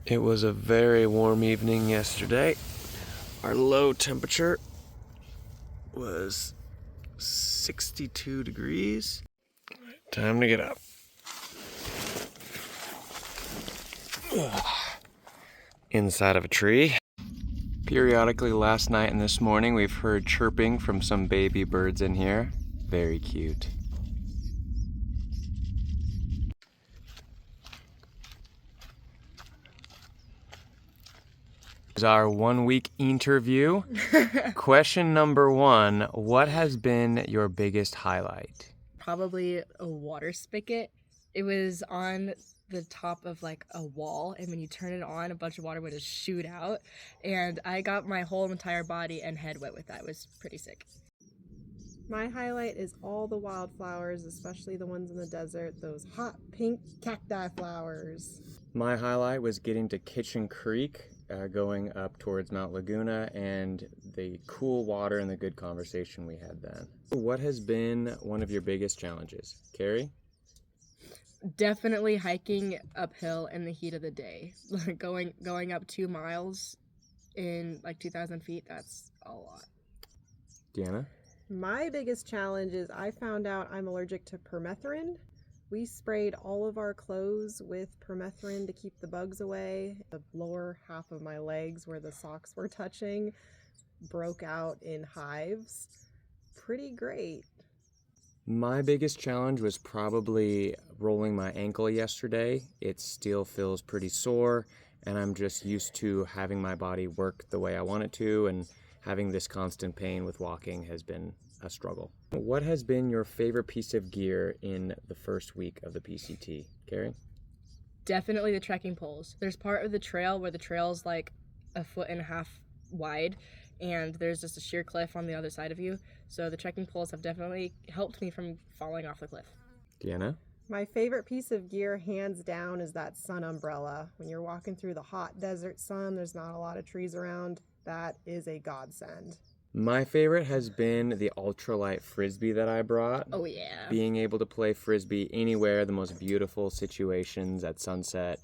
It was a very warm evening yesterday. Our low temperature was 62 degrees. Time to get up. Inside of a tree. Periodically last night and this morning we've heard chirping from some baby birds in here. Very cute. Is our 1 week interview. Question number 1, what has been your biggest highlight? Probably a water spigot. It was on the top of like a wall, and when you turn it on, a bunch of water would just shoot out, and I got my whole entire body and head wet with that. It was pretty sick. My highlight is all the wildflowers, especially the ones in the desert, those hot pink cacti flowers. My highlight was getting to Kitchen Creek, going up towards Mount Laguna, and the cool water and the good conversation we had then. What has been one of your biggest challenges? Carrie? Definitely hiking uphill in the heat of the day. going up 2 miles in like 2,000 feet, that's a lot. Deanna? My biggest challenge is I found out I'm allergic to permethrin. We sprayed all of our clothes with permethrin to keep the bugs away. The lower half of my legs where the socks were touching broke out in hives. Pretty great. My biggest challenge was probably rolling my ankle yesterday. It still feels pretty sore, and I'm just used to having my body work the way I want it to, and having this constant pain with walking has been a struggle. What has been your favorite piece of gear in the first week of the PCT? Carrie? Definitely the trekking poles. There's part of the trail where the trail's like 1.5 feet wide, and there's just a sheer cliff on the other side of you. So the trekking poles have definitely helped me from falling off the cliff. Deanna? My favorite piece of gear, hands down, is that sun umbrella. When you're walking through the hot desert sun, there's not a lot of trees around. That is a godsend. My favorite has been the ultralight frisbee that I brought. Oh yeah. Being able to play frisbee anywhere, the most beautiful situations at sunset,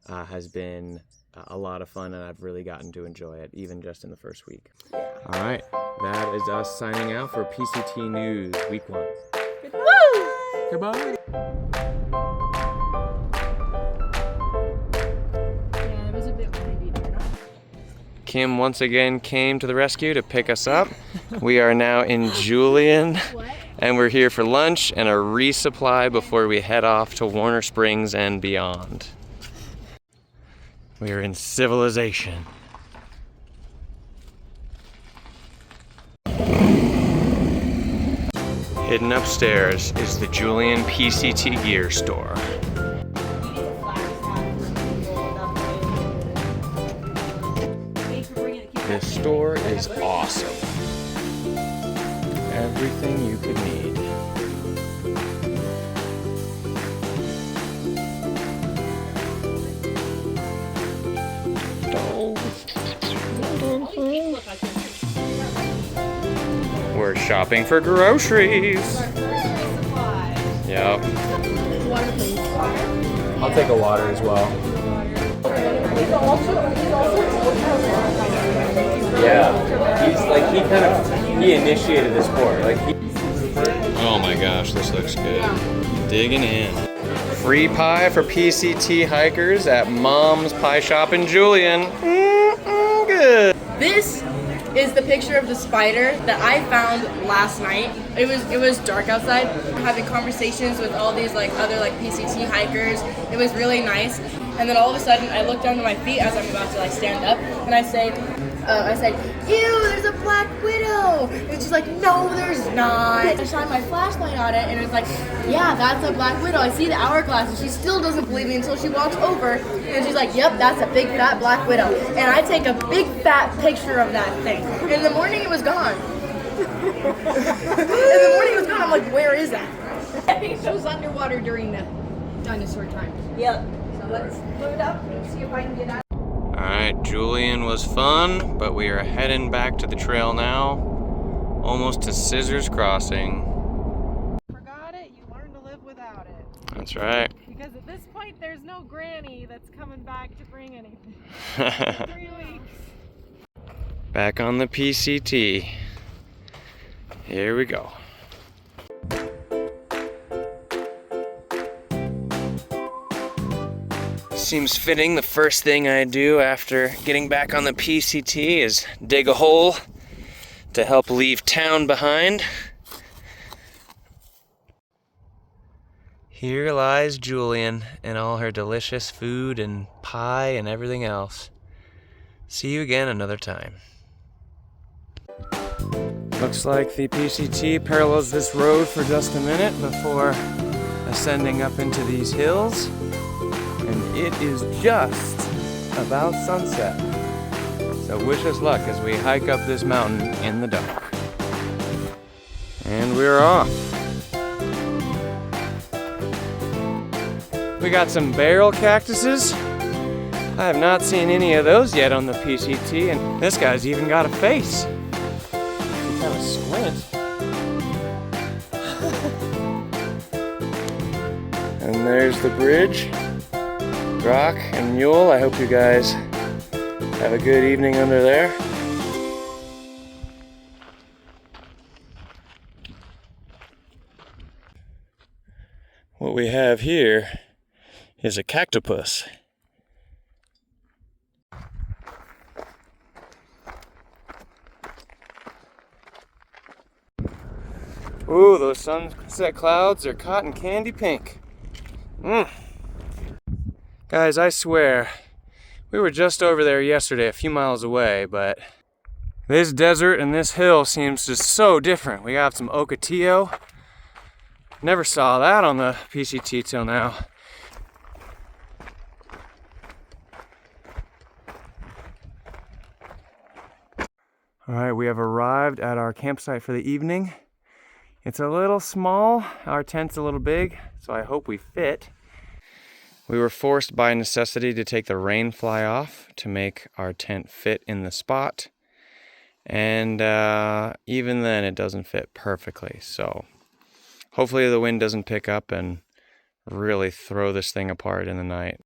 has been a lot of fun, and I've really gotten to enjoy it, even just in the first week. All right, that is us signing out for PCT News Week 1. Woo! Goodbye. Yeah, it was a bit windy there. Kim once again came to the rescue to pick us up. We are now in Julian, and we're here for lunch and a resupply before we head off to Warner Springs and beyond. We are in civilization. Hidden upstairs is the Julian PCT gear store. This store is awesome. Everything you could need. We're shopping for groceries. Yep. Water, please. I'll take a water as well. Yeah, he initiated this sport. Oh my gosh, this looks good. Digging in. Free pie for PCT hikers at Mom's Pie Shop in Julian. Good. This is the picture of the spider that I found last night. It was dark outside. Having conversations with all these other PCT hikers. It was really nice. And then all of a sudden I look down to my feet as I'm about to stand up, and I said, ew, there's a black widow. And she's like, no, there's not. I shine my flashlight on it, and it's like, yeah, that's a black widow. I see the hourglass, and she still doesn't believe me until she walks over, and she's like, yep, that's a big fat black widow. And I take a big fat picture of that thing. In the morning it was gone. I'm like, where is that? It was underwater during the dinosaur time. Yep. So let's load up and see if I can get out. Alright, Julian was fun, but we are heading back to the trail now. Almost to Scissors Crossing. Forgot it, you learn to live without it. That's right. Because at this point, there's no granny that's coming back to bring anything. 3 weeks. Back on the PCT. Here we go. Seems fitting the first thing I do after getting back on the PCT is dig a hole to help leave town behind. Here lies Julian and all her delicious food and pie and everything else. See you again another time. Looks like the PCT parallels this road for just a minute before ascending up into these hills. And it is just about sunset. So wish us luck as we hike up this mountain in the dark. And we're off. We got some barrel cactuses. I have not seen any of those yet on the PCT, and this guy's even got a face. You kind of squint. And there's the bridge. Rock and Mule, I hope you guys have a good evening under there. What we have here is a cactopus. Ooh, those sunset clouds are cotton candy pink. Guys, I swear, we were just over there yesterday, a few miles away, but this desert and this hill seems just so different. We got some ocotillo. Never saw that on the PCT till now. All right, we have arrived at our campsite for the evening. It's a little small, our tent's a little big, so I hope we fit. We were forced by necessity to take the rain fly off to make our tent fit in the spot. And even then it doesn't fit perfectly, so hopefully the wind doesn't pick up and really throw this thing apart in the night.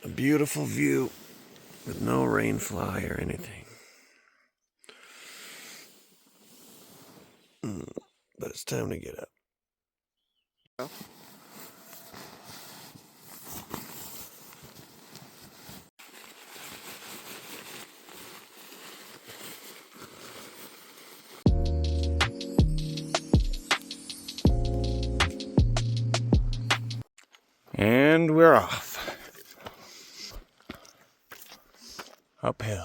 A beautiful view with no rain fly or anything. But it's time to get up. And we're off. Uphill.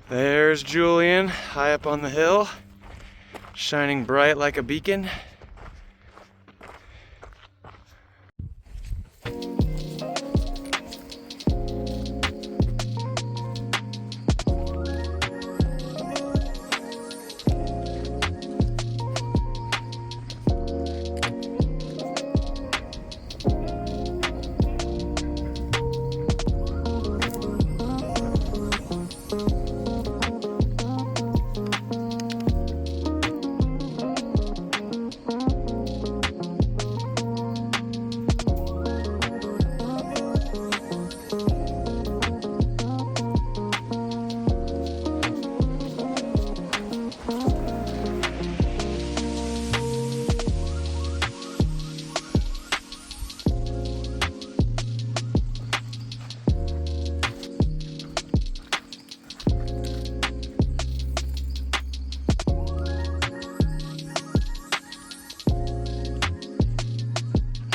There's Julian, high up on the hill, shining bright like a beacon.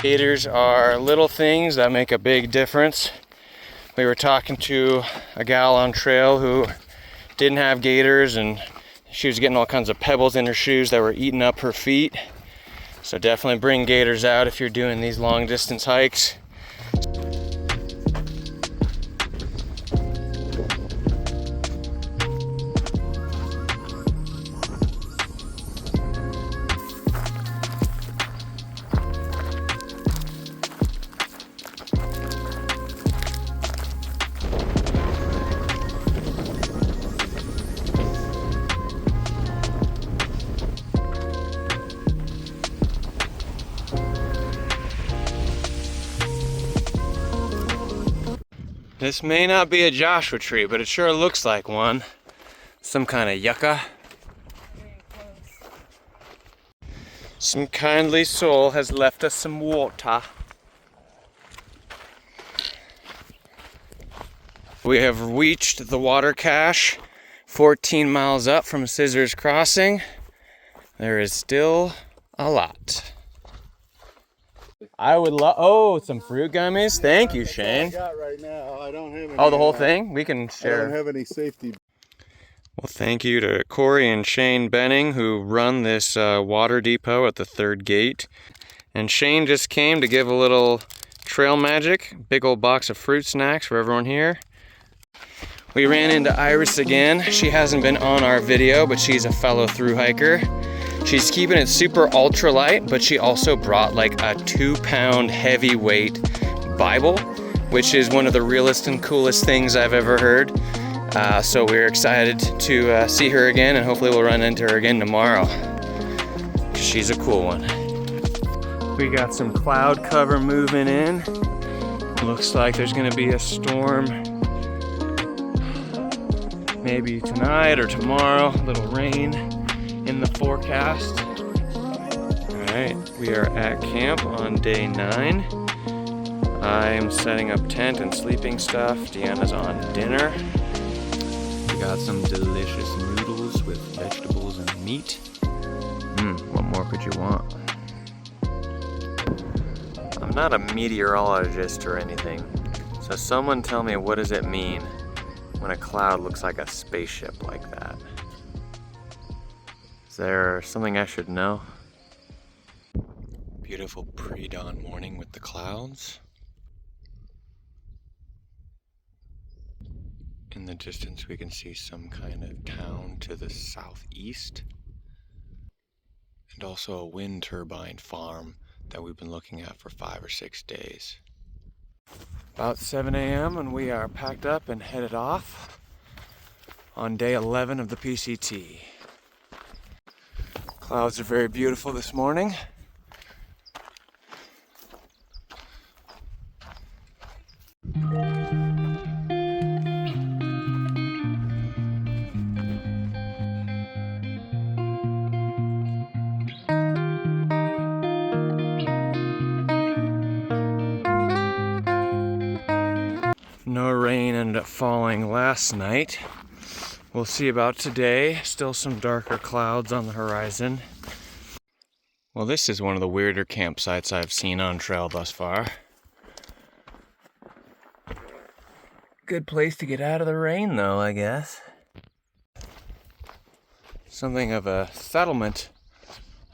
Gators are little things that make a big difference. We were talking to a gal on trail who didn't have gaiters, and she was getting all kinds of pebbles in her shoes that were eating up her feet. So definitely bring gaiters out if you're doing these long distance hikes. This may not be a Joshua tree, but it sure looks like one. Some kind of yucca. Some kindly soul has left us some water. We have reached the water cache, 14 miles up from Scissors Crossing. There is still a lot. I would love, some fruit gummies. Thank you, Shane. I got right now. I don't have any. Oh, the whole thing? We can I share. don't have any safety. Well, thank you to Corey and Shane Benning who run this water depot at the third gate. And Shane just came to give a little trail magic, big old box of fruit snacks for everyone here. We ran into Iris again. She hasn't been on our video, but she's a fellow thru hiker. She's keeping it super ultra light, but she also brought like a 2-pound heavyweight Bible, which is one of the realest and coolest things I've ever heard. So we're excited to see her again, and hopefully we'll run into her again tomorrow. She's a cool one. We got some cloud cover moving in. Looks like there's gonna be a storm maybe tonight or tomorrow, a little rain in the forecast. Alright, we are at camp on day 9. I am setting up tent and sleeping stuff. Deanna's on dinner. We got some delicious noodles with vegetables and meat. What more could you want? I'm not a meteorologist or anything, so someone tell me, what does it mean when a cloud looks like a spaceship like that? Is there something I should know? Beautiful pre-dawn morning with the clouds. In the distance we can see some kind of town to the southeast. And also a wind turbine farm that we've been looking at for 5 or 6 days. About 7 a.m. and we are packed up and headed off on day 11 of the PCT. Clouds are very beautiful this morning. No rain ended up falling last night. We'll see about today. Still some darker clouds on the horizon. Well, this is one of the weirder campsites I've seen on trail thus far. Good place to get out of the rain though, I guess. Something of a settlement.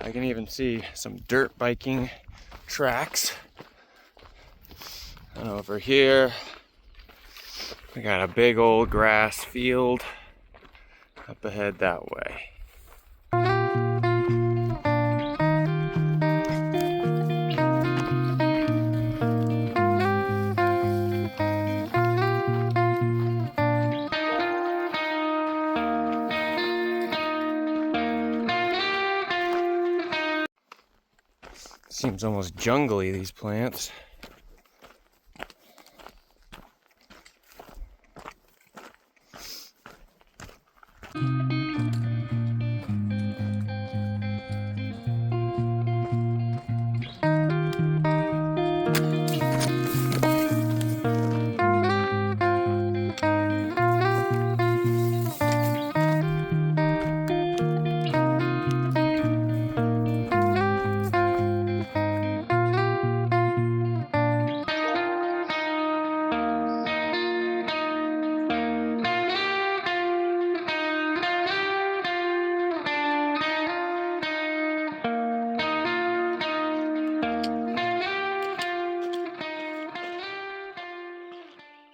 I can even see some dirt biking tracks. And over here, we got a big old grass field up ahead that way. Seems almost jungly, these plants.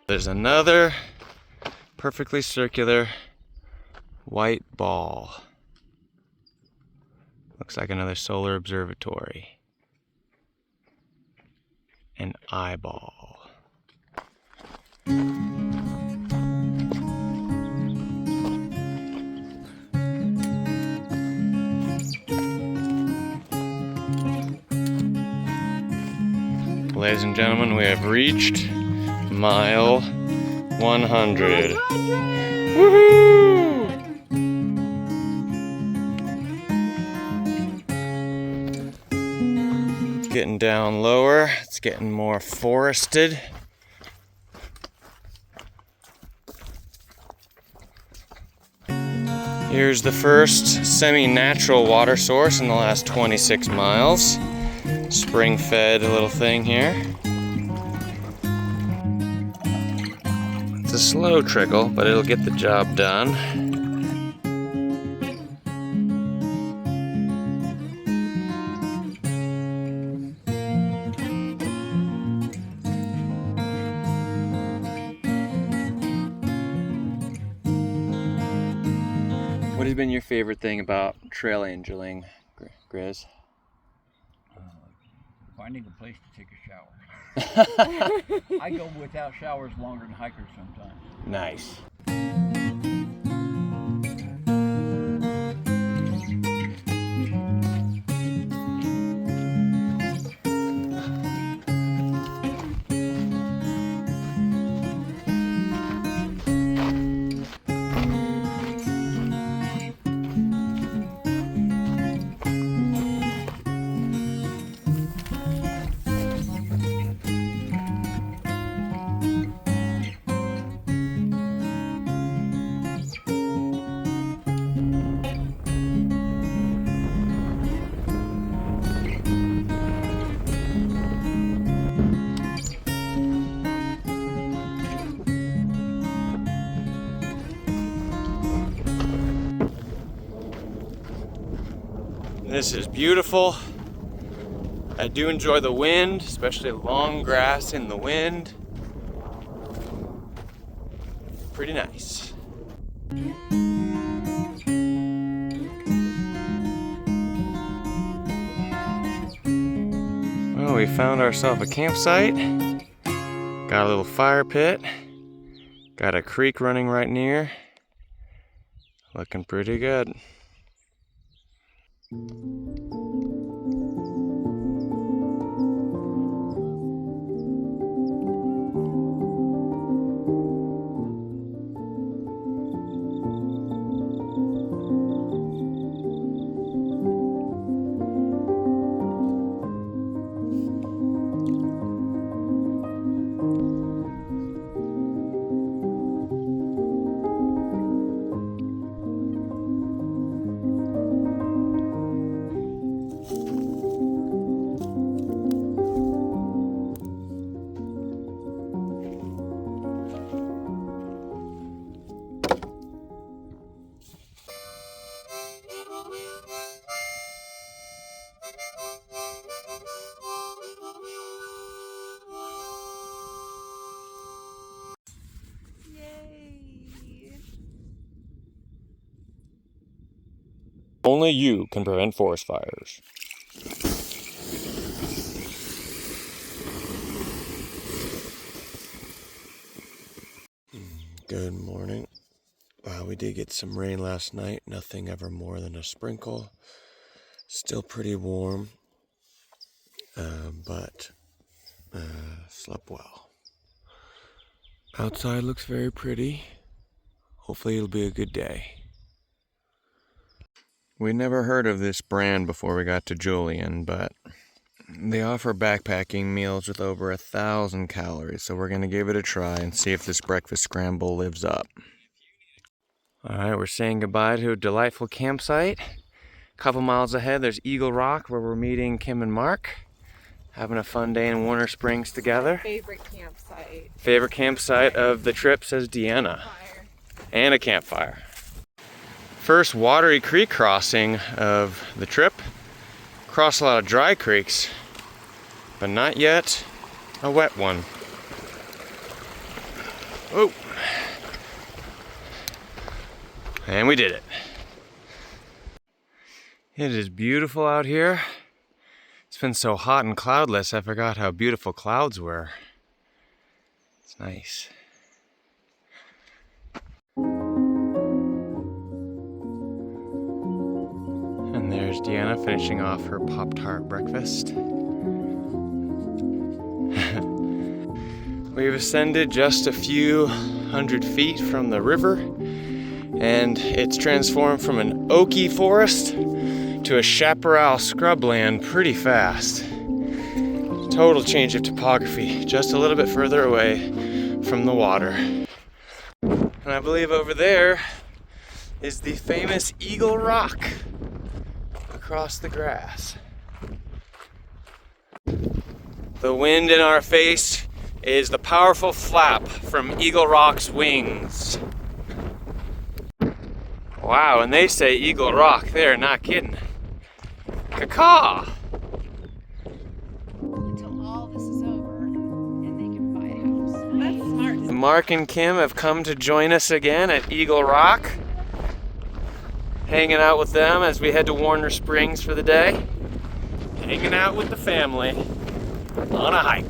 There's another perfectly circular white ball. Looks like another solar observatory. An eyeball. Ladies and gentlemen, we have reached mile 100. Woohoo! It's getting down lower. It's getting more forested. Here's the first semi-natural water source in the last 26 miles. Spring-fed little thing here. It's a slow trickle, but it'll get the job done. What has been your favorite thing about trail angeling, Grizz? Finding a place to take a shower. I go without showers longer than hikers sometimes. Nice. This is beautiful. I do enjoy the wind, especially long grass in the wind. Pretty nice. Well, we found ourselves a campsite. Got a little fire pit. Got a creek running right near. Looking pretty good. Only you can prevent forest fires. Good morning. Wow, we did get some rain last night. Nothing ever more than a sprinkle. Still pretty warm, but slept well. Outside looks very pretty. Hopefully it'll be a good day. We never heard of this brand before we got to Julian, but they offer backpacking meals with over 1,000 calories, so we're going to give it a try and see if this breakfast scramble lives up. Alright, we're saying goodbye to a delightful campsite. A couple miles ahead, there's Eagle Rock, where we're meeting Kim and Mark. Having a fun day in Warner Springs together. Favorite campsite. Favorite campsite of the trip, says Deanna. Fire. And a campfire. First watery creek crossing of the trip. Crossed a lot of dry creeks, but not yet a wet one. Oh. And we did it. It is beautiful out here. It's been so hot and cloudless, I forgot how beautiful clouds were. It's nice. And there's Deanna finishing off her Pop-Tart breakfast. We've ascended just a few hundred feet from the river, and it's transformed from an oaky forest to a chaparral scrubland pretty fast. Total change of topography, just a little bit further away from the water. And I believe over there is the famous Eagle Rock across the grass. The wind in our face is the powerful flap from Eagle Rock's wings. Wow, and they say Eagle Rock, they're not kidding. Caw-caw! Until all this is over and they can buy a house. That's smart. Mark and Kim have come to join us again at Eagle Rock. Hanging out with them as we head to Warner Springs for the day. Hanging out with the family on a hike.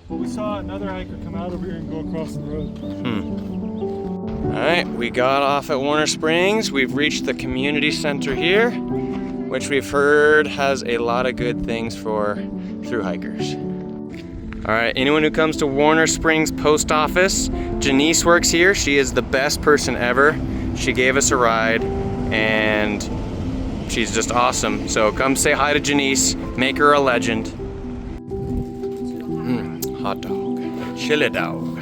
Well, we saw another hiker come out over here and go across the road. All right, we got off at Warner Springs. We've reached the community center here, which we've heard has a lot of good things for thru hikers. All right, anyone who comes to Warner Springs Post Office, Janice works here. She is the best person ever. She gave us a ride and she's just awesome. So come say hi to Janice, make her a legend. Hot dog, chili dog.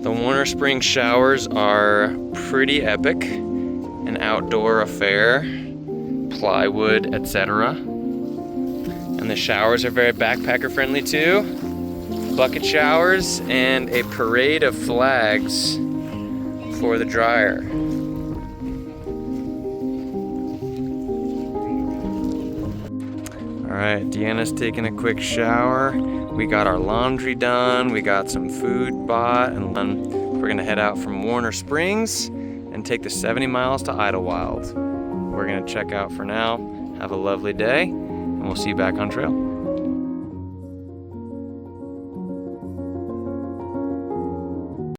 The Warner Springs showers are pretty epic, an outdoor affair, plywood, etc. And the showers are very backpacker friendly too. Bucket showers and a parade of flags for the dryer. All right, Deanna's taking a quick shower. We got our laundry done. We got some food bought, and then we're gonna head out from Warner Springs and take the 70 miles to Idlewild. We're gonna check out for now. Have a lovely day, and we'll see you back on trail.